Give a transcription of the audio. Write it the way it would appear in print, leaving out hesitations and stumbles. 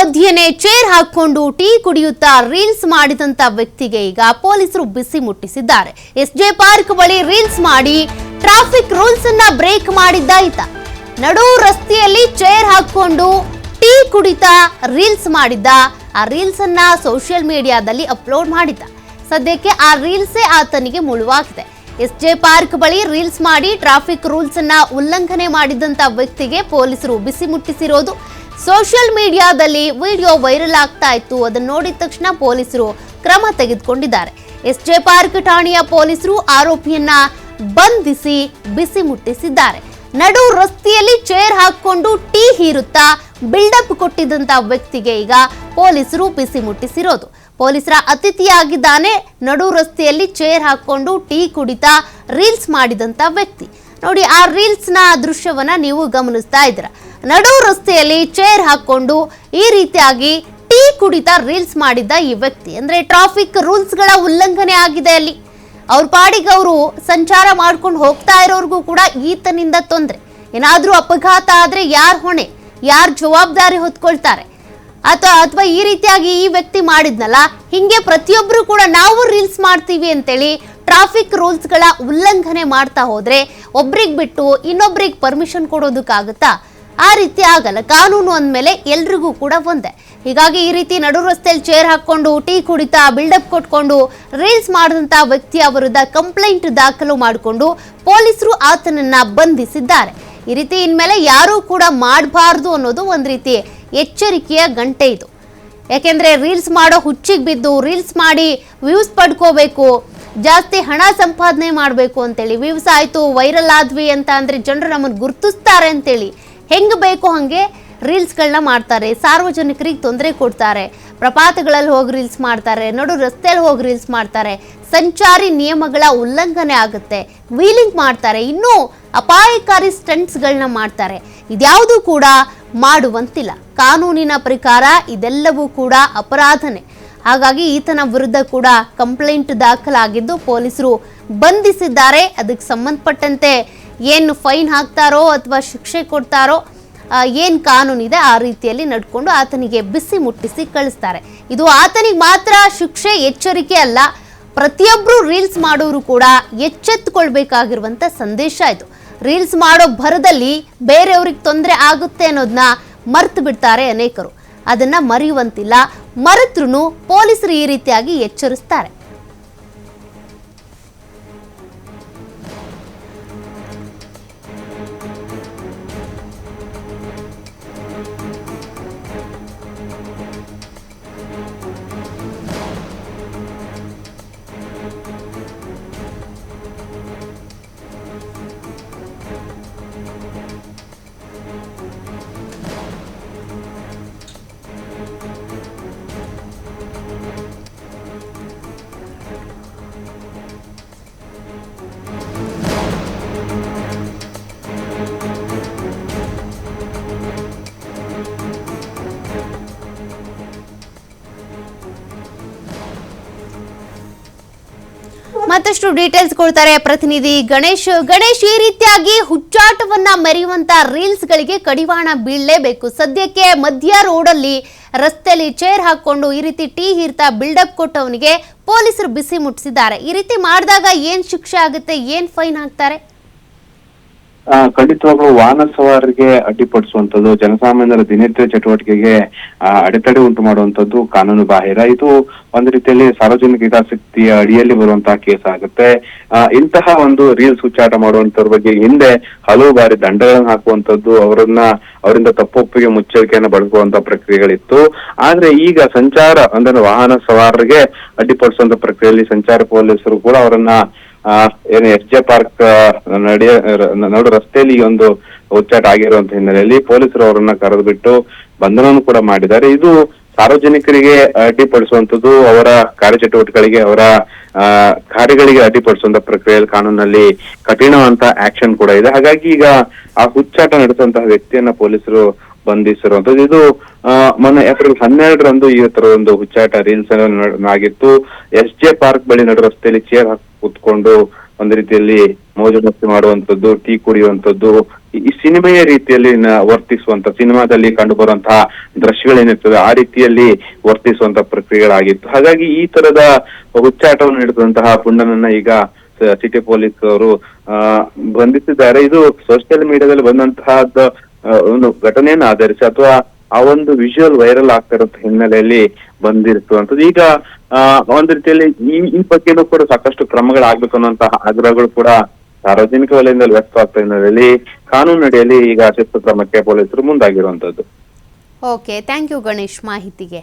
ಮಧ್ಯೆನೇ chair ಹಾಕೊಂಡು tea ಕುಡಿಯುತ್ತಾ reels ಮಾಡಿದಂತ ವ್ಯಕ್ತಿಗೆ ಈಗ ಪೊಲೀಸರು ಬಿಸಿ ಮುಟ್ಟಿಸಿದ್ದಾರೆ. ಎಸ್ಜೆ ಪಾರ್ಕ್ ಬಳಿ ರೀಲ್ಸ್ ಮಾಡಿ ಟ್ರಾಫಿಕ್ ರೂಲ್ಸ್ ಅನ್ನ ಬ್ರೇಕ್ ಮಾಡಿದ್ದ ಈತ ನಡು ರಸ್ತೆಯಲ್ಲಿ ಚೇರ್ ಹಾಕೊಂಡು ಟೀ ಕುಡಿತಾ ರೀಲ್ಸ್ ಮಾಡಿದ್ದ. ಆ ರೀಲ್ಸ್ ಅನ್ನ ಸೋಷಿಯಲ್ ಮೀಡಿಯಾದಲ್ಲಿ ಅಪ್ಲೋಡ್ ಮಾಡಿದ್ದ. ಸದ್ಯಕ್ಕೆ ಆ ರೀಲ್ಸೇ ಆತನಿಗೆ ಮುಳುವಾಗಿದೆ. ಎಸ್ಜೆ ಪಾರ್ಕ್ ಬಳಿ ರೀಲ್ಸ್ ಮಾಡಿ ಟ್ರಾಫಿಕ್ ರೂಲ್ಸ್ ಅನ್ನ ಉಲ್ಲಂಘನೆ ಮಾಡಿದಂತ ವ್ಯಕ್ತಿಗೆ ಪೊಲೀಸರು ಬಿಸಿ ಮುಟ್ಟಿಸಿರೋದು. ಸೋಷಿಯಲ್ ಮೀಡಿಯಾದಲ್ಲಿ ವಿಡಿಯೋ ವೈರಲ್ ಆಗ್ತಾ ಇತ್ತು. ಅದನ್ನು ನೋಡಿದ ತಕ್ಷಣ ಪೊಲೀಸರು ಕ್ರಮ ತೆಗೆದುಕೊಂಡಿದ್ದಾರೆ. ಎಸ್ಜೆ ಪಾರ್ಕ್ ಠಾಣೆಯ ಪೊಲೀಸರು ಆರೋಪಿಯನ್ನ ಬಂಧಿಸಿ ಬಿಸಿ ಮುಟ್ಟಿಸಿದ್ದಾರೆ. ನಡು ರಸ್ತೆಯಲ್ಲಿ ಚೇರ್ ಹಾಕೊಂಡು ಟೀ ಹೀರುತ್ತಾ ಬಿಲ್ಡಪ್ ಕೊಟ್ಟಿದ್ದಂತ ವ್ಯಕ್ತಿಗೆ ಈಗ ಪೊಲೀಸರು ಬಿಸಿ ಮುಟ್ಟಿಸಿರೋದು. ಪೊಲೀಸರ ಅತಿಥಿಯಾಗಿದ್ದಾನೆ ನಡು ರಸ್ತೆಯಲ್ಲಿ ಚೇರ್ ಹಾಕೊಂಡು ಟೀ ಕುಡಿತಾ ರೀಲ್ಸ್ ಮಾಡಿದಂತ ವ್ಯಕ್ತಿ. ನೋಡಿ, ಆ ರೀಲ್ಸ್ ನ ದೃಶ್ಯವನ್ನ ನೀವು ಗಮನಿಸ್ತಾ ಇದ್ದೀರಾ. ನಡು ರಸ್ತೆಯಲ್ಲಿ ಚೇರ್ ಹಾಕೊಂಡು ಈ ರೀತಿಯಾಗಿ ಟೀ ಕುಡಿತಾ ರೀಲ್ಸ್ ಮಾಡಿದ್ದ ಈ ವ್ಯಕ್ತಿ ಅಂದ್ರೆ ಟ್ರಾಫಿಕ್ ರೂಲ್ಸ್ ಗಳ ಉಲ್ಲಂಘನೆ ಆಗಿದೆ. ಅಲ್ಲಿ ಅವ್ರ ಪಾಡಿಗೆ ಅವರು ಸಂಚಾರ ಮಾಡ್ಕೊಂಡು ಹೋಗ್ತಾ ಇರೋರ್ಗೂ ಕೂಡ ಈತನಿಂದ ತೊಂದರೆ. ಏನಾದ್ರೂ ಅಪಘಾತ ಆದ್ರೆ ಯಾರ್ ಹೊಣೆ, ಯಾರ್ ಜವಾಬ್ದಾರಿ ಹೊತ್ಕೊಳ್ತಾರೆ? ಅಥವಾ ಈ ರೀತಿಯಾಗಿ ಈ ವ್ಯಕ್ತಿ ಮಾಡಿದ್ನಲ್ಲ, ಹಿಂಗೆ ಪ್ರತಿಯೊಬ್ರು ಕೂಡ ನಾವು ರೀಲ್ಸ್ ಮಾಡ್ತೀವಿ ಅಂತೇಳಿ ಟ್ರಾಫಿಕ್ ರೂಲ್ಸ್ ಗಳ ಉಲ್ಲಂಘನೆ ಮಾಡ್ತಾ ಹೋದ್ರೆ ಒಬ್ರಿಗೆ ಬಿಟ್ಟು ಇನ್ನೊಬ್ರಿಗೆ ಪರ್ಮಿಷನ್ ಕೊಡೋದಕ್ಕಾಗತ್ತಾ? ಆ ರೀತಿ ಆಗಲ್ಲ. ಕಾನೂನು ಅಂದ್ಮೇಲೆ ಎಲ್ರಿಗೂ ಕೂಡ ಒಂದೇ. ಹೀಗಾಗಿ ಈ ರೀತಿ ನಡು ರಸ್ತೆಯಲ್ಲಿ ಚೇರ್ ಹಾಕೊಂಡು ಟೀ ಕುಡಿತಾ ಬಿಲ್ಡಪ್ ಕೊಟ್ಕೊಂಡು ರೀಲ್ಸ್ ಮಾಡಿದಂತ ವ್ಯಕ್ತಿಯ ವಿರುದ್ಧ ಕಂಪ್ಲೇಂಟ್ ದಾಖಲು ಮಾಡಿಕೊಂಡು ಪೊಲೀಸರು ಆತನನ್ನ ಬಂಧಿಸಿದ್ದಾರೆ. ಈ ರೀತಿ ಇನ್ಮೇಲೆ ಯಾರೂ ಕೂಡ ಮಾಡಬಾರ್ದು ಅನ್ನೋದು ಒಂದ್ ರೀತಿ ಎಚ್ಚರಿಕೆಯ ಗಂಟೆ ಇದು. ಯಾಕೆಂದ್ರೆ ರೀಲ್ಸ್ ಮಾಡೋ ಹುಚ್ಚಿಗೆ ಬಿದ್ದು ರೀಲ್ಸ್ ಮಾಡಿ ವ್ಯೂಸ್ ಪಡ್ಕೋಬೇಕು, ಜಾಸ್ತಿ ಹಣ ಸಂಪಾದನೆ ಮಾಡಬೇಕು ಅಂತೇಳಿ, ವ್ಯೂಸ್ ಆಯ್ತು ವೈರಲ್ ಆದ್ವಿ ಅಂತ ಅಂದ್ರೆ ಜನರು ನಮ್ಮನ್ನು ಗುರ್ತಿಸ್ತಾರೆ ಅಂತೇಳಿ ಹೆಂಗ್ ಬೇಕೋ ಹಂಗೆ ರೀಲ್ಸ್ಗಳನ್ನ ಮಾಡ್ತಾರೆ. ಸಾರ್ವಜನಿಕರಿಗೆ ತೊಂದರೆ ಕೊಡ್ತಾರೆ. ಪ್ರಪಾತಗಳಲ್ಲಿ ಹೋಗಿ ರೀಲ್ಸ್ ಮಾಡ್ತಾರೆ, ನಡು ರಸ್ತೆಯಲ್ಲಿ ಹೋಗಿ ರೀಲ್ಸ್ ಮಾಡ್ತಾರೆ, ಸಂಚಾರಿ ನಿಯಮಗಳ ಉಲ್ಲಂಘನೆ ಆಗುತ್ತೆ, ವೀಲಿಂಗ್ ಮಾಡ್ತಾರೆ, ಇನ್ನೂ ಅಪಾಯಕಾರಿ ಸ್ಟಂಟ್ಸ್ಗಳನ್ನ ಮಾಡ್ತಾರೆ. ಇದ್ಯಾವುದು ಕೂಡ ಮಾಡುವಂತಿಲ್ಲ. ಕಾನೂನಿನ ಪ್ರಕಾರ ಇದೆಲ್ಲವೂ ಕೂಡ ಅಪರಾಧನೆ. ಹಾಗಾಗಿ ಈತನ ವಿರುದ್ಧ ಕೂಡ ಕಂಪ್ಲೇಂಟ್ ದಾಖಲಾಗಿದ್ದು ಪೊಲೀಸರು ಬಂಧಿಸಿದ್ದಾರೆ. ಅದಕ್ಕೆ ಸಂಬಂಧಪಟ್ಟಂತೆ ಏನು ಫೈನ್ ಹಾಕ್ತಾರೋ ಅಥವಾ ಶಿಕ್ಷೆ ಕೊಡ್ತಾರೋ, ಏನು ಕಾನೂನಿದೆ ಆ ರೀತಿಯಲ್ಲಿ ನಡ್ಕೊಂಡು ಆತನಿಗೆ ಬಿಸಿ ಮುಟ್ಟಿಸಿ ಕಳಿಸ್ತಾರೆ. ಇದು ಆತನಿಗೆ ಮಾತ್ರ ಶಿಕ್ಷೆ, ಎಚ್ಚರಿಕೆ ಅಲ್ಲ, ಪ್ರತಿಯೊಬ್ಬರು ರೀಲ್ಸ್ ಮಾಡೋರು ಕೂಡ ಎಚ್ಚೆತ್ತುಕೊಳ್ಬೇಕಾಗಿರುವಂತ ಸಂದೇಶ ಇದು. ರೀಲ್ಸ್ ಮಾಡೋ ಭರದಲ್ಲಿ ಬೇರೆಯವ್ರಿಗೆ ತೊಂದರೆ ಆಗುತ್ತೆ ಅನ್ನೋದನ್ನ ಮರ್ತು ಬಿಡ್ತಾರೆ ಅನೇಕರು. ಅದನ್ನ ಮರೆಯುವಂತಿಲ್ಲ. ಮರೆತ್ರು ಪೊಲೀಸರು ಈ ರೀತಿಯಾಗಿ ಎಚ್ಚರಿಸ್ತಾರೆ. ಮತ್ತಷ್ಟು ಡೀಟೇಲ್ಸ್ ಕೊಡ್ತಾರೆ ಪ್ರತಿನಿಧಿ ಗಣೇಶ್. ಈ ರೀತಿಯಾಗಿ ಹುಚ್ಚಾಟವನ್ನ ಮೆರೆಯುವಂತ ರೀಲ್ಸ್ ಗಳಿಗೆ ಕಡಿವಾಣ ಬೀಳಲೇಬೇಕು. ಸದ್ಯಕ್ಕೆ ಮಧ್ಯ ರೋಡಲ್ಲಿ ರಸ್ತೆಯಲ್ಲಿ ಚೇರ್ ಹಾಕೊಂಡು ಈ ರೀತಿ ಟೀ ಹೀರ್ತಾ ಬಿಲ್ಡಪ್ ಕೊಟ್ಟವನಿಗೆ ಪೊಲೀಸರು ಬಿಸಿ ಮುಟ್ಟಿಸಿದ್ದಾರೆ. ಈ ರೀತಿ ಮಾಡಿದಾಗ ಏನ್ ಶಿಕ್ಷೆ ಆಗುತ್ತೆ, ಏನ್ ಫೈನ್ ಹಾಕ್ತಾರೆ? ಖಂಡಿತವಾಗ್ಲೂ ವಾಹನ ಸವಾರರಿಗೆ ಅಡ್ಡಿಪಡಿಸುವಂತದ್ದು, ಜನಸಾಮಾನ್ಯರ ದಿನನಿತ್ಯ ಚಟುವಟಿಕೆಗೆ ಅಡೆತಡೆ ಉಂಟು ಮಾಡುವಂತದ್ದು ಕಾನೂನು ಬಾಹಿರ. ಇದು ಒಂದು ರೀತಿಯಲ್ಲಿ ಸಾರ್ವಜನಿಕ ಹಿತಾಸಕ್ತಿಯ ಅಡಿಯಲ್ಲಿ ಬರುವಂತಹ ಕೇಸ್ ಆಗುತ್ತೆ. ಇಂತಹ ಒಂದು ರೀಲ್ಸ್ ಹುಚ್ಚಾಟ ಮಾಡುವಂತವ್ರ ಬಗ್ಗೆ ಹಿಂದೆ ಹಲವು ಬಾರಿ ದಂಡಗಳನ್ನು ಹಾಕುವಂತದ್ದು, ಅವರಿಂದ ತಪ್ಪೊಪ್ಪಿಗೆ ಮುಚ್ಚಳಿಕೆಯನ್ನು ಬಳಸುವಂತ ಪ್ರಕ್ರಿಯೆಗಳಿತ್ತು. ಆದ್ರೆ ಈಗ ಸಂಚಾರ ಅಂದ್ರೆ ವಾಹನ ಸವಾರರಿಗೆ ಅಡ್ಡಿಪಡಿಸುವಂತ ಪ್ರಕ್ರಿಯೆಯಲ್ಲಿ ಸಂಚಾರ ಪೊಲೀಸರು ಕೂಡ ಅವರನ್ನ ಏನು ಎಸ್ಜೆ ಪಾರ್ಕ್ ನಡು ರಸ್ತೆಯಲ್ಲಿ ಒಂದು ಹುಚ್ಚಾಟ ಆಗಿರುವಂತ ಹಿನ್ನೆಲೆಯಲ್ಲಿ ಪೊಲೀಸರು ಅವರನ್ನ ಕರೆದು ಬಿಟ್ಟು ಬಂಧನವನ್ನು ಕೂಡ ಮಾಡಿದ್ದಾರೆ. ಇದು ಸಾರ್ವಜನಿಕರಿಗೆ ಅಡ್ಡಿಪಡಿಸುವಂತದ್ದು, ಅವರ ಕಾರ್ಯಚಟುವಟಿಕೆಗಳಿಗೆ, ಅವರ ಕಾರ್ಯಗಳಿಗೆ ಅಡ್ಡಿಪಡಿಸುವಂತ ಪ್ರಕ್ರಿಯೆಯಲ್ಲಿ ಕಾನೂನಲ್ಲಿ ಕಠಿಣವಂತ ಆಕ್ಷನ್ ಕೂಡ ಇದೆ. ಹಾಗಾಗಿ ಈಗ ಆ ಹುಚ್ಚಾಟ ನಡೆಸುವಂತಹ ವ್ಯಕ್ತಿಯನ್ನ ಪೊಲೀಸರು ಬಂಧಿಸಿರುವಂತದ್ದು. ಇದು ಮೊನ್ನೆ ಏಪ್ರಿಲ್ 12ರಂದು ಈ ತರ ಒಂದು ಹುಚ್ಚಾಟ ರೀಲ್ಸ್ ಆಗಿತ್ತು. ಎಸ್ಜೆ ಪಾರ್ಕ್ ಬಳಿ ನಡು ರಸ್ತೆಯಲ್ಲಿ ಚೇರ್ ಹಾಕಿ ಕೂತ್ಕೊಂಡು ಒಂದು ರೀತಿಯಲ್ಲಿ ಮೋಜು ಮಸ್ತಿ ಮಾಡುವಂತದ್ದು, ಟೀ ಕುಡಿಯುವಂತದ್ದು, ಈ ಸಿನಿಮೆಯ ರೀತಿಯಲ್ಲಿ ವರ್ತಿಸುವಂತ ಸಿನಿಮಾದಲ್ಲಿ ಕಂಡು ಬರುವಂತಹ ದೃಶ್ಯಗಳೇನಿರ್ತದೆ ಆ ರೀತಿಯಲ್ಲಿ ವರ್ತಿಸುವಂತ ಪ್ರಕ್ರಿಯೆಗಳಾಗಿತ್ತು. ಹಾಗಾಗಿ ಈ ತರದ ಹುಚ್ಚಾಟವನ್ನು ಹಿಡಿದಂತಹ ಪುಂಡನನ್ನ ಈಗ ಸಿಟಿ ಪೊಲೀಸ್ ಅವರು ಬಂಧಿಸಿದ್ದಾರೆ. ಇದು ಸೋಷಿಯಲ್ ಮೀಡಿಯಾದಲ್ಲಿ ಬಂದಂತಹ ಒಂದು ಘಟನೆಯನ್ನು ಆಧರಿಸಿ ಅಥವಾ ಆ ಒಂದು ವಿಜುವಲ್ ವೈರಲ್ ಆಗ್ತಿರೋ ಹಿನ್ನೆಲೆಯಲ್ಲಿ ಬಂದಿರುವಂತದ್ದು. ಈಗ ಒಂದು ರೀತಿಯಲ್ಲಿ ಈ ಬಗ್ಗೆನೂ ಕೂಡ ಸಾಕಷ್ಟು ಕ್ರಮಗಳಾಗ್ಬೇಕು ಅನ್ನುವಂತಹ ಆಗ್ರಹಗಳು ಕೂಡ ಸಾರ್ವಜನಿಕ ವಲಯದಲ್ಲಿ ವ್ಯಕ್ತವಾಗ್ತಾ ಹಿನ್ನೆಲೆಯಲ್ಲಿ ಕಾನೂನು ಅಡಿಯಲ್ಲಿ ಈಗ ಶಿಸ್ತು ಕ್ರಮಕ್ಕೆ ಪೊಲೀಸರು ಮುಂದಾಗಿರುವಂತದ್ದು. ಓಕೆ, ಥ್ಯಾಂಕ್ ಯು ಗಣೇಶ್ ಮಾಹಿತಿಗೆ.